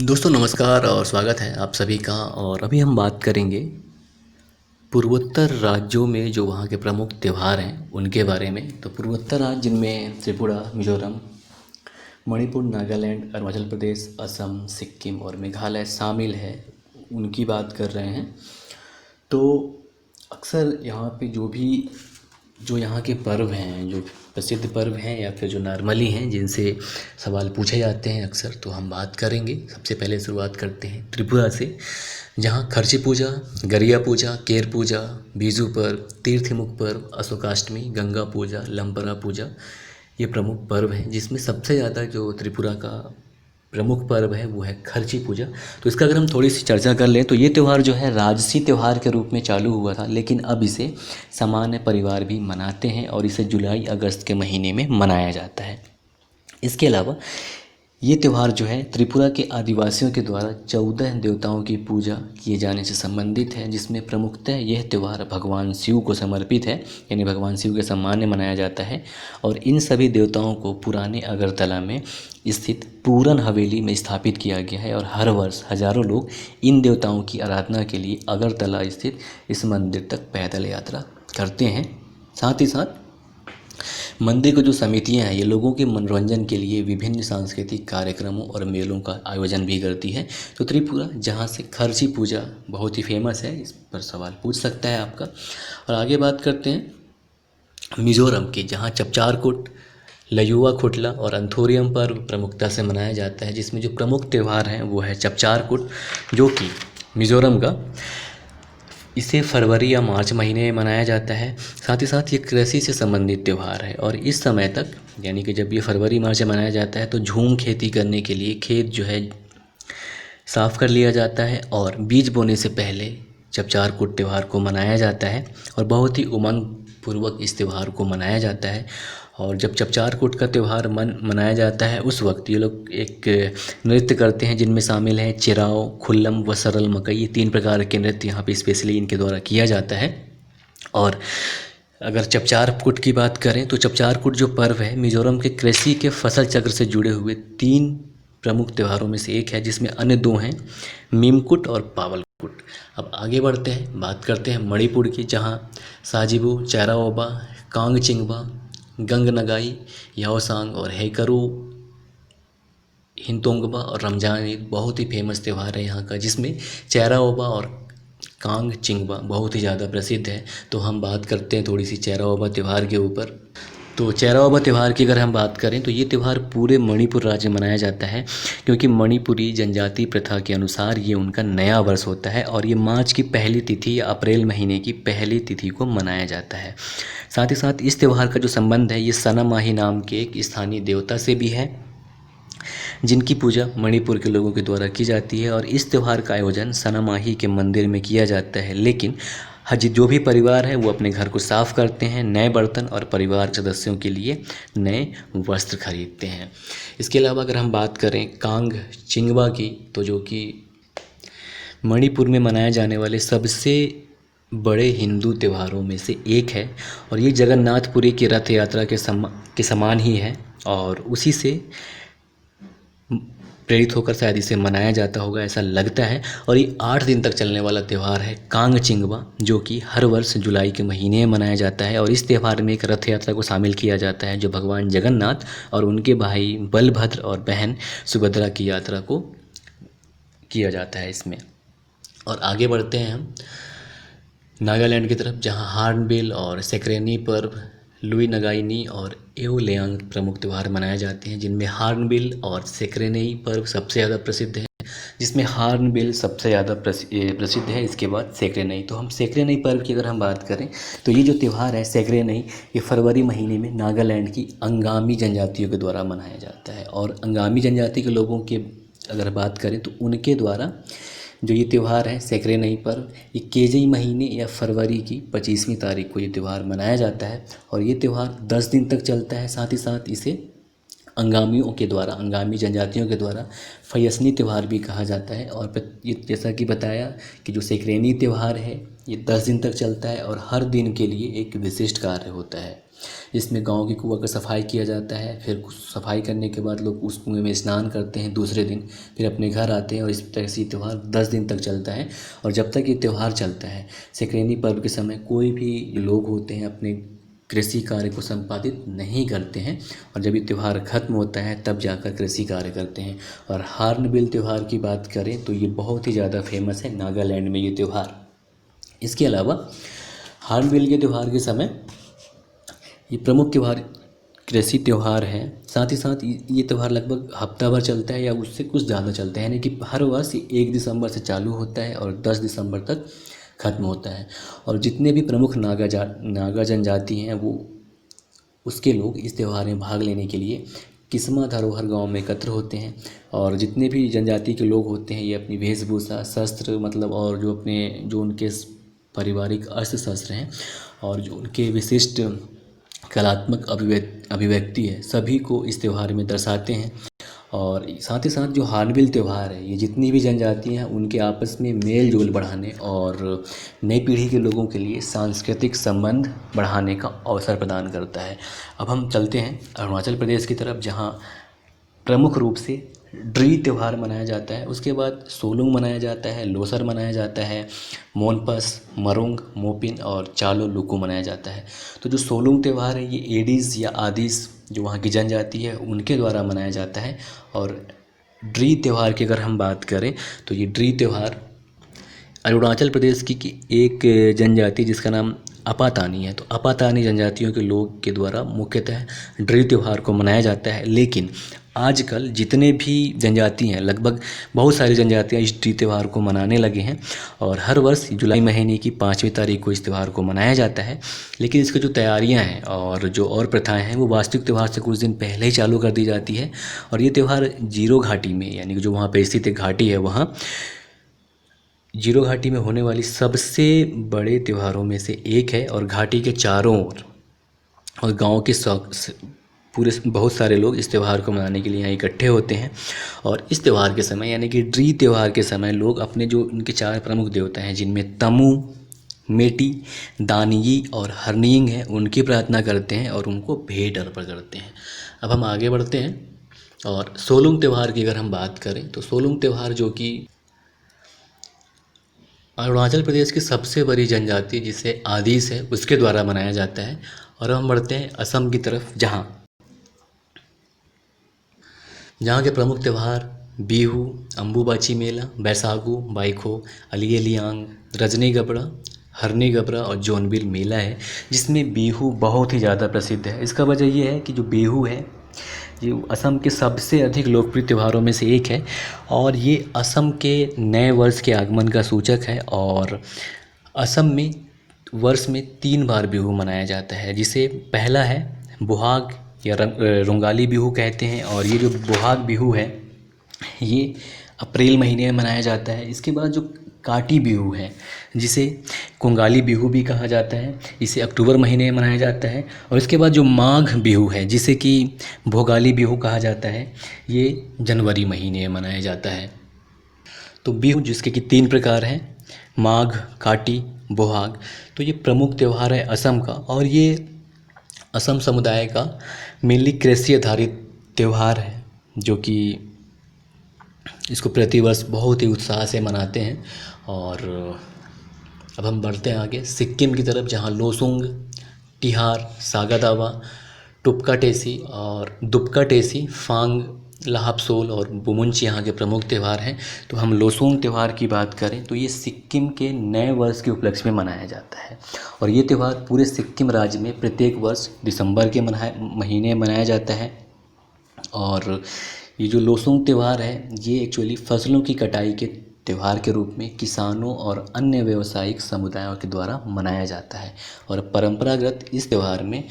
दोस्तों नमस्कार और स्वागत है आप सभी का। और अभी हम बात करेंगे पूर्वोत्तर राज्यों में जो वहाँ के प्रमुख त्यौहार हैं उनके बारे में। तो पूर्वोत्तर राज्य जिनमें त्रिपुरा, मिजोरम, मणिपुर, नागालैंड, अरुणाचल प्रदेश, असम, सिक्किम और मेघालय शामिल है, उनकी बात कर रहे हैं। तो अक्सर यहाँ पे जो यहाँ के पर्व हैं, जो प्रसिद्ध पर्व हैं या फिर जो नॉर्मली हैं जिनसे सवाल पूछे जाते हैं अक्सर, तो हम बात करेंगे। सबसे पहले शुरुआत करते हैं त्रिपुरा से, जहाँ खर्ची पूजा, गरिया पूजा, केर पूजा, बीजू पर्व, तीर्थमुख पर्व, अशोकाष्टमी, गंगा पूजा, लंपरा पूजा ये प्रमुख पर्व हैं, जिसमें सबसे ज़्यादा जो त्रिपुरा का प्रमुख पर्व है वो है खर्ची पूजा। तो इसका अगर हम थोड़ी सी चर्चा कर लें तो ये त्यौहार जो है राजसी त्यौहार के रूप में चालू हुआ था, लेकिन अब इसे सामान्य परिवार भी मनाते हैं और इसे जुलाई अगस्त के महीने में मनाया जाता है। इसके अलावा ये त्यौहार जो है त्रिपुरा के आदिवासियों के द्वारा 14 देवताओं की पूजा किए जाने से संबंधित है, जिसमें प्रमुखतः यह त्यौहार भगवान शिव को समर्पित है, यानी भगवान शिव के सम्मान में मनाया जाता है। और इन सभी देवताओं को पुराने अगरतला में स्थित पूरन हवेली में स्थापित किया गया है और हर वर्ष हजारों लोग इन देवताओं की आराधना के लिए अगरतला स्थित इस मंदिर तक पैदल यात्रा करते हैं। साथ ही साथ मंदिर की जो समितियां हैं ये लोगों के मनोरंजन के लिए विभिन्न सांस्कृतिक कार्यक्रमों और मेलों का आयोजन भी करती है। तो त्रिपुरा जहाँ से खर्ची पूजा बहुत ही फेमस है, इस पर सवाल पूछ सकता है आपका। और आगे बात करते हैं मिज़ोरम की, जहाँ चपचारकुट, लयुवा खुटला और अंथोरियम पर्व प्रमुखता से मनाया जाता है, जिसमें जो प्रमुख त्यौहार हैं वो है चपचारकुट, जो कि मिज़ोरम का इसे फरवरी या मार्च महीने में मनाया जाता है। साथ ही साथ ये कृषि से संबंधित त्यौहार है और इस समय तक, यानी कि जब ये फरवरी मार्च में मनाया जाता है तो झूम खेती करने के लिए खेत जो है साफ़ कर लिया जाता है और बीज बोने से पहले चपचारकुट त्यौहार को मनाया जाता है और बहुत ही उमंग पूर्वक इस त्यौहार को मनाया जाता है। और जब चपचारकुट का त्यौहार मनाया जाता है उस वक्त ये लोग एक नृत्य करते हैं, जिनमें शामिल हैं चिराओ, खुल्लम व सरल मकई। ये 3 प्रकार के नृत्य यहाँ पे स्पेशली इनके द्वारा किया जाता है। और अगर चपचारकुट की बात करें तो चपचारकुट जो पर्व है मिज़ोरम के कृषि के फसल चक्र से जुड़े हुए 3 प्रमुख त्यौहारों में से एक है, जिसमें अन्य 2 हैं मीमकुट और पावलकुट। अब आगे बढ़ते हैं, बात करते हैं मणिपुर की, जहाँ साजिबू, चैराओबा, कांगचिंगबा, गंग नगाई, याओसांग और हेकरू हिंतोंगबा और रमजान ईद बहुत ही फेमस त्यौहार है यहाँ का, जिसमें चैराओबा और कांग चिंगबा बहुत ही ज़्यादा प्रसिद्ध है। तो हम बात करते हैं थोड़ी सी चैराओबा त्यौहार के ऊपर। तो चैराओबा त्यौहार की अगर हम बात करें तो ये त्यौहार पूरे मणिपुर राज्य में मनाया जाता है, क्योंकि मणिपुरी जनजाति प्रथा के अनुसार ये उनका नया वर्ष होता है और ये मार्च की पहली तिथि या अप्रैल महीने की पहली तिथि को मनाया जाता है। साथ ही साथ इस त्यौहार का जो संबंध है ये सनामाही नाम के एक स्थानीय देवता से भी है, जिनकी पूजा मणिपुर के लोगों के द्वारा की जाती है। और इस त्यौहार का आयोजन सनामाही के मंदिर में किया जाता है, लेकिन हज जो भी परिवार है वो अपने घर को साफ़ करते हैं, नए बर्तन और परिवार के सदस्यों के लिए नए वस्त्र खरीदते हैं। इसके अलावा अगर हम बात करें कांग चिंगवा की, तो जो कि मणिपुर में मनाए जाने वाले सबसे बड़े हिंदू त्योहारों में से एक है और ये जगन्नाथपुरी की रथ यात्रा के समान ही है और उसी से प्रेरित होकर शायद इसे मनाया जाता होगा, ऐसा लगता है। और ये 8 दिन तक चलने वाला त्यौहार है कांग चिंगवा, जो कि हर वर्ष जुलाई के महीने में मनाया जाता है। और इस त्यौहार में एक रथ यात्रा को शामिल किया जाता है, जो भगवान जगन्नाथ और उनके भाई बलभद्र और बहन सुभद्रा की यात्रा को किया जाता है इसमें। और आगे बढ़ते हैं हम नागालैंड की तरफ, जहाँ हार्नबिल और सेक्रेनी पर्व, लुई नगाइनी और एओलियांग प्रमुख त्यौहार मनाए जाते हैं, जिनमें हार्नबिल और सेक्रेनी पर्व सबसे ज़्यादा प्रसिद्ध है, जिसमें हार्नबिल सबसे ज़्यादा प्रसिद्ध है, इसके बाद सेक्रेनी। तो हम सेक्रेनी पर्व की अगर हम बात करें तो ये जो त्यौहार है सेक्रेनी, ये फरवरी महीने में नागालैंड की अंगामी जनजातियों के द्वारा मनाया जाता है। और अंगामी जनजाति के लोगों के अगर बात करें तो उनके द्वारा जो ये त्यौहार है सेक्रेनी पर्व, ये केजई महीने या फरवरी की 25वीं तारीख को ये त्यौहार मनाया जाता है और ये त्यौहार 10 दिन तक चलता है। साथ ही साथ इसे अंगामियों के द्वारा, अंगामी जनजातियों के द्वारा फयसनी त्यौहार भी कहा जाता है। और ये जैसा कि बताया कि जो सेक्रेनी त्यौहार है ये 10 दिन तक चलता है और हर दिन के लिए एक विशिष्ट कार्य होता है। इसमें गांव की कुआं का सफाई किया जाता है। फिर सफाई करने के बाद लोग उस कुएं में स्नान करते हैं दूसरे दिन, फिर अपने घर आते हैं और इस तरह से ये त्यौहार 10 दिन तक चलता है। और जब तक ये त्यौहार चलता है, सक्रांति पर्व के समय कोई भी लोग होते हैं अपने कृषि कार्य को संपादित नहीं करते हैं, और जब ये त्यौहार ख़त्म होता है तब जाकर कृषि कार्य करते हैं। और हार्नबिल त्यौहार की बात करें तो ये बहुत ही ज़्यादा फेमस है नागालैंड में ये त्यौहार। इसके अलावा हार्नबिल के त्यौहार के समय ये प्रमुख त्यौहार कृषि त्यौहार है। साथ ही साथ ये त्यौहार लगभग हफ्ता भर चलता है या उससे कुछ ज़्यादा चलता है, यानी कि हर वर्ष 1 दिसंबर से चालू होता है और 10 दिसंबर तक ख़त्म होता है। और जितने भी प्रमुख नागा जनजाति हैं वो उसके लोग इस त्यौहार में भाग लेने के लिए किस्मा धरोहर गांव में एकत्र होते हैं। और जितने भी जनजाति के लोग होते हैं ये अपनी वेशभूषा, शस्त्र मतलब और जो उनके पारिवारिक अस्त्र शस्त्र हैं और जो उनके विशिष्ट कलात्मक अभिव्यक्ति है सभी को इस त्यौहार में दर्शाते हैं। और साथ ही साथ जो हार्नबिल त्यौहार है ये जितनी भी जनजातियाँ हैं उनके आपस में मेल जोल बढ़ाने और नई पीढ़ी के लोगों के लिए सांस्कृतिक संबंध बढ़ाने का अवसर प्रदान करता है। अब हम चलते हैं अरुणाचल प्रदेश की तरफ, जहाँ प्रमुख रूप से ड्री त्यौहार मनाया जाता है। उसके बाद सोलुंग मनाया जाता है, लोसर मनाया जाता है, मोनपस, मरुंग, मोपिन और चालो लुकू मनाया जाता है। तो जो सोलुंग त्यौहार है ये एडीज़ या आदिस जो वहाँ की जनजाति है उनके द्वारा मनाया जाता है। और ड्री त्यौहार की अगर हम बात करें तो ये ड्री त्यौहार अरुणाचल प्रदेश की एक जनजाति जिसका नाम अपातानी है, तो अपातानी जनजातियों के लोग के द्वारा मुख्यतः ड्री त्यौहार को मनाया जाता है। लेकिन आजकल जितने भी जनजाति हैं लगभग बहुत सारी जनजातियां इस ड्री त्यौहार को मनाने लगे हैं और हर वर्ष जुलाई महीने की 5वीं तारीख को इस त्यौहार को मनाया जाता है। लेकिन इसकी जो तैयारियां हैं और जो और प्रथाएं हैं वो वास्तविक त्यौहार से कुछ दिन पहले ही चालू कर दी जाती है। और ये त्यौहार जीरो घाटी में, यानी कि जो वहाँ पर स्थित एक घाटी है, वहाँ जीरो घाटी में होने वाली सबसे बड़े त्योहारों में से एक है। और घाटी के चारों ओर और गांव के पूरे बहुत सारे लोग इस त्यौहार को मनाने के लिए यहाँ इकट्ठे होते हैं। और इस त्यौहार के समय यानी कि ड्री त्यौहार के समय लोग अपने जो उनके 4 प्रमुख देवता हैं जिनमें तमु, मेटी, दानियी और हरनिंग हैं उनकी प्रार्थना करते हैं और उनको भेंट अर्पण करते हैं। अब हम आगे बढ़ते हैं और सोलुंग त्यौहार की अगर हम बात करें तो सोलुंग त्यौहार जो कि अरुणाचल प्रदेश की सबसे बड़ी जनजाति जिसे आदिस है उसके द्वारा मनाया जाता है। और हम बढ़ते हैं असम की तरफ, जहाँ के प्रमुख त्यौहार बिहू, अम्बुबाची मेला, बैसागु, बाइखो, अलियलियांग, रजनी गबड़ा, हरनी गबरा और जोनबिल मेला है, जिसमें बिहू बहुत ही ज़्यादा प्रसिद्ध है। इसका वजह ये है कि जो बिहू है ये असम के सबसे अधिक लोकप्रिय त्योहारों में से एक है और ये असम के नए वर्ष के आगमन का सूचक है। और असम में वर्ष में 3 बार बिहू मनाया जाता है, जिसे पहला है बोहाग या रोंगाली बिहू कहते हैं। और ये जो बोहाग बिहू है ये अप्रैल महीने में मनाया जाता है। इसके बाद जो काटी बिहू है जिसे कोंगाली बिहू भी कहा जाता है, इसे अक्टूबर महीने में मनाया जाता है। और इसके बाद जो माघ बिहू है जिसे कि भोगाली बिहू कहा जाता है, ये जनवरी महीने में मनाया जाता है। तो बिहू जिसके कि 3 प्रकार हैं, माघ, काटी, बोहाग, तो ये प्रमुख त्यौहार है असम का। और ये असम समुदाय का मेनली कृषि आधारित त्यौहार है जो कि इसको प्रतिवर्ष बहुत ही उत्साह से मनाते हैं। और अब हम बढ़ते हैं आगे सिक्किम की तरफ, जहाँ लोसुंग, तिहार, सागा दावा, टुपका टेसी और दुपका टेसी, फांग, लाहपसोल और बुमुंच यहाँ के प्रमुख त्यौहार हैं। तो हम लोसुंग त्यौहार की बात करें तो ये सिक्किम के नए वर्ष के उपलक्ष्य में मनाया जाता है। और ये त्यौहार पूरे सिक्किम राज्य में प्रत्येक वर्ष दिसंबर के महीने मनाया जाता है। और ये जो लोसुंग त्यौहार है ये एक्चुअली फसलों की कटाई के त्यौहार के रूप में किसानों और अन्य व्यावसायिक समुदायों के द्वारा मनाया जाता है। और परंपरागत इस त्यौहार में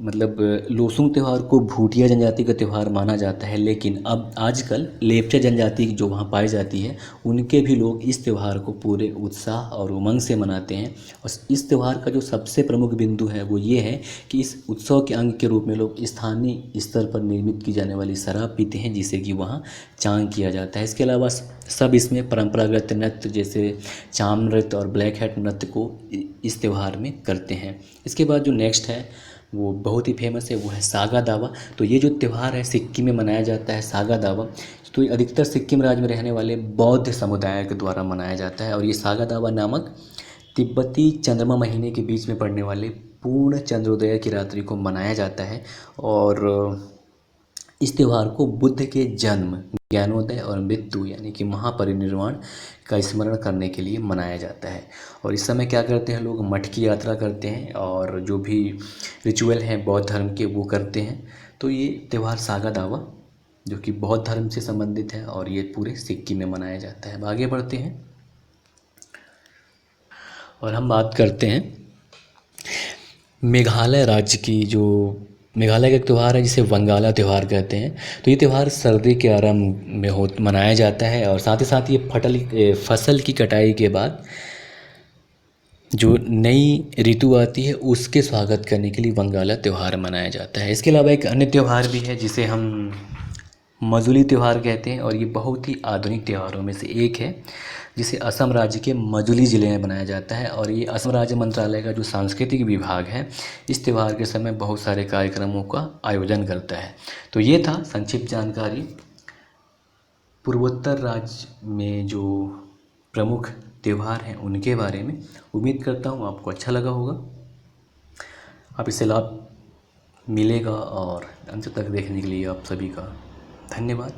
मतलब लोसुंग त्यौहार को भूटिया जनजाति का त्यौहार माना जाता है, लेकिन अब आजकल लेप्चा जनजाति जो वहाँ पाई जाती है उनके भी लोग इस त्यौहार को पूरे उत्साह और उमंग से मनाते हैं। और इस त्यौहार का जो सबसे प्रमुख बिंदु है वो ये है कि इस उत्सव के अंग के रूप में लोग स्थानीय स्तर पर निर्मित की जाने वाली शराब पीते हैं जिसे कि वहाँ चांग किया जाता है। इसके अलावा सब इसमें परंपरागत नृत्य जैसे चाम नृत्य और ब्लैक हैट नृत्य को इस त्यौहार में करते हैं। इसके बाद जो नेक्स्ट है वो बहुत ही फेमस है, वो है सागा दावा। तो ये जो त्यौहार है सिक्किम में मनाया जाता है सागा दावा। तो ये अधिकतर सिक्किम राज्य में रहने वाले बौद्ध समुदाय के द्वारा मनाया जाता है। और ये सागा दावा नामक तिब्बती चंद्रमा महीने के बीच में पड़ने वाले पूर्ण चंद्रोदय की रात्रि को मनाया जाता है। और इस त्यौहार को बुद्ध के जन्म, ज्ञानोदय और मृत्यु यानी कि महापरिनिर्वाण का स्मरण करने के लिए मनाया जाता है। और इस समय क्या करते हैं लोग, मठ की यात्रा करते हैं और जो भी रिचुअल हैं बौद्ध धर्म के वो करते हैं। तो ये त्यौहार सागा दावा जो कि बौद्ध धर्म से संबंधित है और ये पूरे सिक्किम में मनाया जाता है। अब आगे बढ़ते हैं और हम बात करते हैं मेघालय राज्य की। जो मेघालय का एक त्यौहार है जिसे वंगाला त्यौहार कहते हैं। तो ये त्यौहार सर्दी के आरंभ में मनाया जाता है और साथ ही साथ ये फसल की कटाई के बाद जो नई ऋतु आती है उसके स्वागत करने के लिए वंगाला त्यौहार मनाया जाता है। इसके अलावा एक अन्य त्यौहार भी है जिसे हम मजुली त्यौहार कहते हैं और ये बहुत ही आधुनिक त्योहारों में से एक है जिसे असम राज्य के मजुली ज़िले में मनाया जाता है। और ये असम राज्य मंत्रालय का जो सांस्कृतिक विभाग है इस त्यौहार के समय बहुत सारे कार्यक्रमों का आयोजन करता है। तो ये था संक्षिप्त जानकारी पूर्वोत्तर राज्य में जो प्रमुख त्यौहार हैं उनके बारे में। उम्मीद करता हूँ आपको अच्छा लगा होगा, आप इससे लाभ मिलेगा। और अंत तक देखने के लिए आप सभी का धन्यवाद।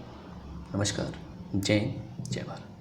नमस्कार। जय हिंद, जय भारत।